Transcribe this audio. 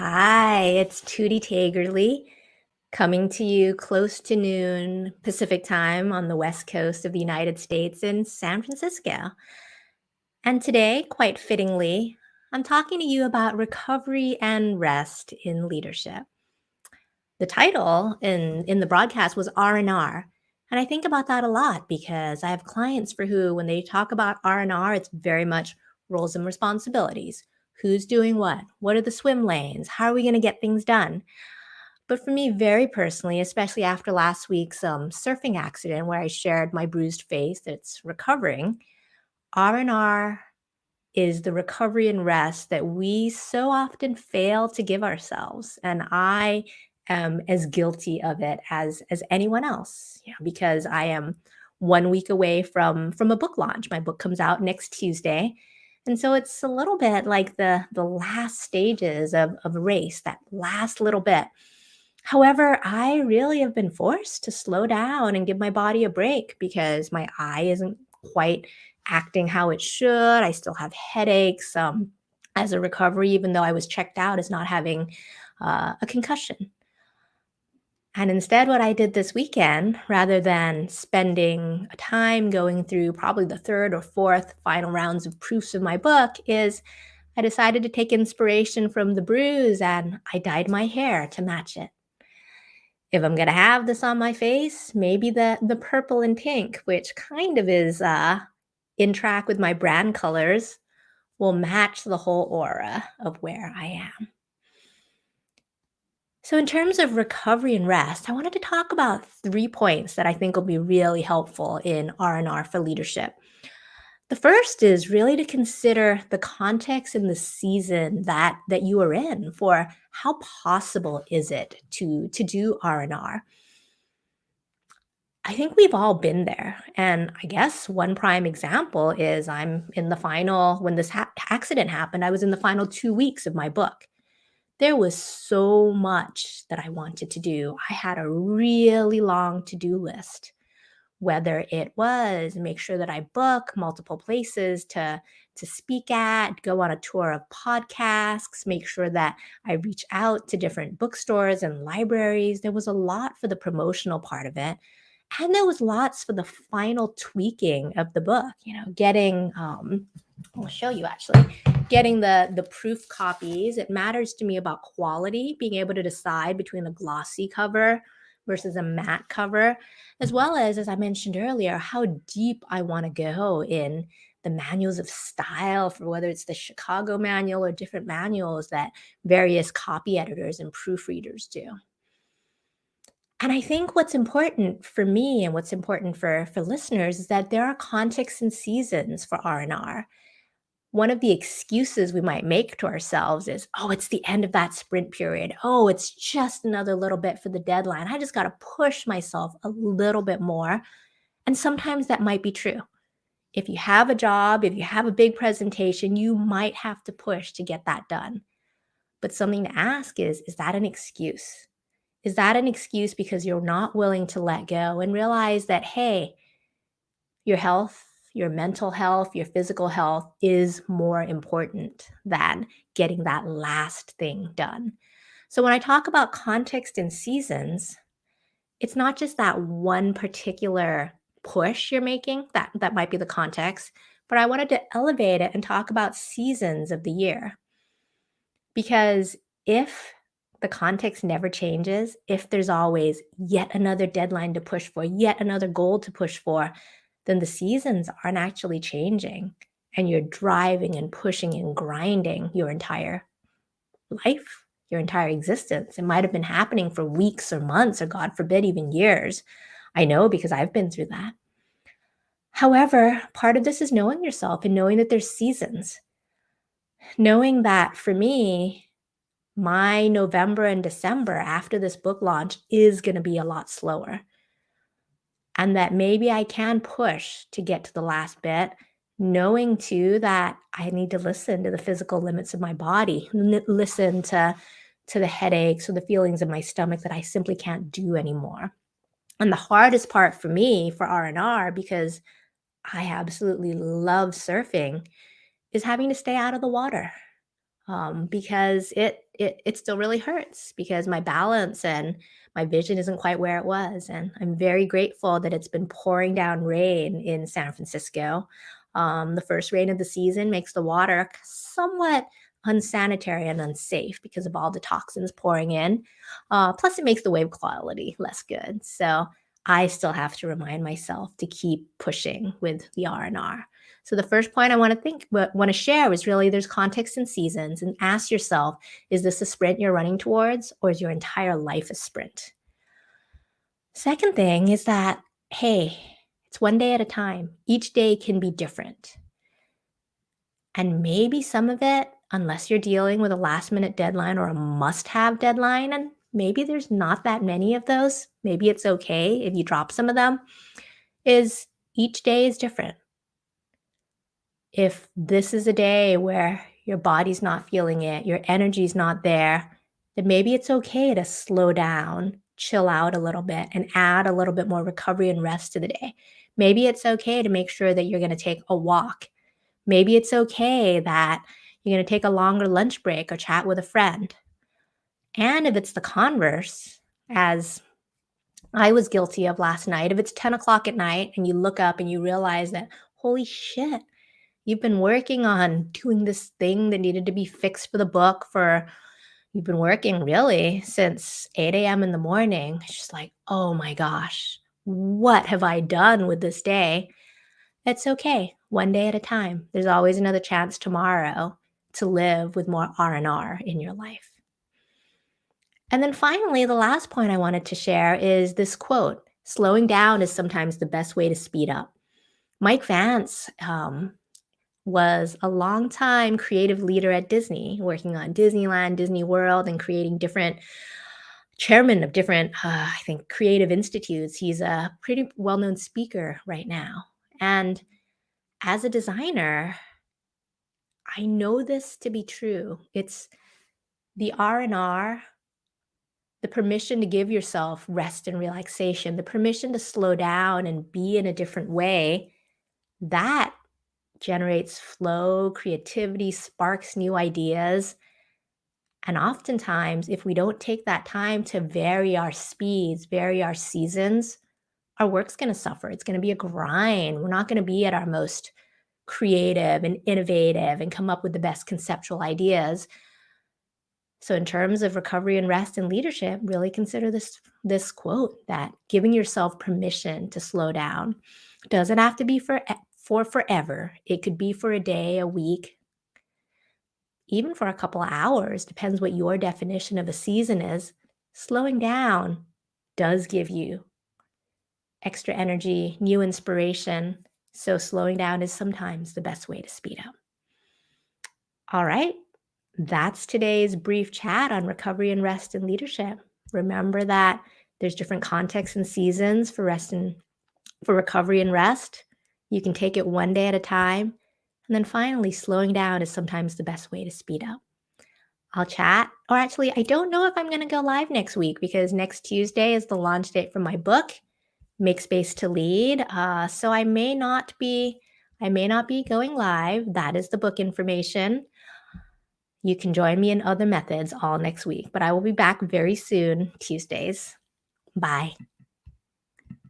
Hi, it's Tootie Tagerly coming to you close to noon Pacific time on the west coast of the United States in San Francisco. And today, quite fittingly, I'm talking to you about recovery and rest in leadership. The title in the broadcast was R&R. And I think about that a lot because I have clients for who, when they talk about R&R, it's very much roles and responsibilities. Who's doing what? What are the swim lanes? How are we going to get things done? But for me, very personally, especially after last week's surfing accident where I shared my bruised face that's recovering, R&R is the recovery and rest that we so often fail to give ourselves. And I am as guilty of it as anyone else, because I am 1 week away from a book launch. My book comes out next Tuesday. And so it's a little bit like the last stages of a race, that last little bit. However, I really have been forced to slow down and give my body a break because my eye isn't quite acting how it should. I still have headaches as a recovery, even though I was checked out as not having a concussion. And instead, what I did this weekend, rather than spending time going through probably the third or fourth final rounds of proofs of my book, is I decided to take inspiration from the bruise and I dyed my hair to match it. If I'm gonna have this on my face, maybe the purple and pink, which kind of is in track with my brand colors, will match the whole aura of where I am. So, in terms of recovery and rest, I wanted to talk about 3 points that I think will be really helpful in R&R for leadership. The first is really to consider the context and the season that you are in for how possible is it to do R&R. I think we've all been there. And I guess one prime example is I'm in the final, when this accident happened, I was in the final 2 weeks of my book. There was so much that I wanted to do. I had a really long to do list, whether it was make sure that I book multiple places to speak at, go on a tour of podcasts, make sure that I reach out to different bookstores and libraries. There was a lot for the promotional part of it. And there was lots for the final tweaking of the book, getting I'll show you actually, getting the proof copies. It matters to me about quality, being able to decide between a glossy cover versus a matte cover, as well as I mentioned earlier, how deep I want to go in the manuals of style, for whether it's the Chicago manual or different manuals that various copy editors and proofreaders do. And I think what's important for me and what's important for listeners is that there are contexts and seasons for R&R. One of the excuses we might make to ourselves is, oh, it's the end of that sprint period. Oh, it's just another little bit for the deadline. I just got to push myself a little bit more. And sometimes that might be true. If you have a job, if you have a big presentation, you might have to push to get that done. But something to ask is that an excuse? Is that an excuse because you're not willing to let go and realize that, hey, your health, your mental health, your physical health is more important than getting that last thing done? So when I talk about context and seasons, it's not just that one particular push you're making, that might be the context, but I wanted to elevate it and talk about seasons of the year. Because if the context never changes, if there's always yet another deadline to push for, yet another goal to push for, then the seasons aren't actually changing. And you're driving and pushing and grinding your entire life, your entire existence. It might have been happening for weeks or months, or God forbid, even years. I know because I've been through that. However, part of this is knowing yourself and knowing that there's seasons. Knowing that for me, my November and December after this book launch is going to be a lot slower. And that maybe I can push to get to the last bit, knowing too that I need to listen to the physical limits of my body, listen to the headaches or the feelings in my stomach that I simply can't do anymore. And the hardest part for me for R&R, because I absolutely love surfing, is having to stay out of the water. because it still really hurts because my balance and my vision isn't quite where it was. And I'm very grateful that it's been pouring down rain in San Francisco. The first rain of the season makes the water somewhat unsanitary and unsafe because of all the toxins pouring in. Plus, it makes the wave quality less good. So I still have to remind myself to keep pushing with the R&R. So the first point I want to share was really there's context and seasons, and ask yourself, is this a sprint you're running towards, or is your entire life a sprint? Second thing is that, hey, it's one day at a time. Each day can be different. And maybe some of it, unless you're dealing with a last minute deadline or a must have deadline, and maybe there's not that many of those, maybe it's okay if you drop some of them, is each day is different. If this is a day where your body's not feeling it, your energy's not there, then maybe it's okay to slow down, chill out a little bit, and add a little bit more recovery and rest to the day. Maybe it's okay to make sure that you're going to take a walk. Maybe it's okay that you're going to take a longer lunch break or chat with a friend. And if it's the converse, as I was guilty of last night, if it's 10 o'clock at night and you look up and you realize that, holy shit, you've been working on doing this thing that needed to be fixed for the book you've been working really since 8 a.m. in the morning. It's just like, oh my gosh, what have I done with this day? It's okay. One day at a time. There's always another chance tomorrow to live with more R&R in your life. And then finally, the last point I wanted to share is this quote: slowing down is sometimes the best way to speed up. Mike Vance was a longtime creative leader at Disney, working on Disneyland, Disney World, and creating different chairman of different, I think, creative institutes. He's a pretty well-known speaker right now. And as a designer, I know this to be true. It's the R&R, the permission to give yourself rest and relaxation, the permission to slow down and be in a different way, that generates flow, creativity, sparks new ideas. And oftentimes, if we don't take that time to vary our speeds, vary our seasons, our work's going to suffer. It's going to be a grind. We're not going to be at our most creative and innovative and come up with the best conceptual ideas. So in terms of recovery and rest and leadership, really consider this quote, that giving yourself permission to slow down doesn't have to be for forever. It could be for a day, a week, even for a couple of hours, depends what your definition of a season is. Slowing down does give you extra energy, new inspiration. So slowing down is sometimes the best way to speed up. All right. That's today's brief chat on recovery and rest and leadership. Remember that there's different contexts and seasons for recovery and rest. You can take it one day at a time. And then finally, slowing down is sometimes the best way to speed up. I'll chat, or actually, I don't know if I'm going to go live next week because next Tuesday is the launch date for my book, Make Space to Lead. So I may not be going live. That is the book information. You can join me in other methods all next week, but I will be back very soon, Tuesdays. Bye.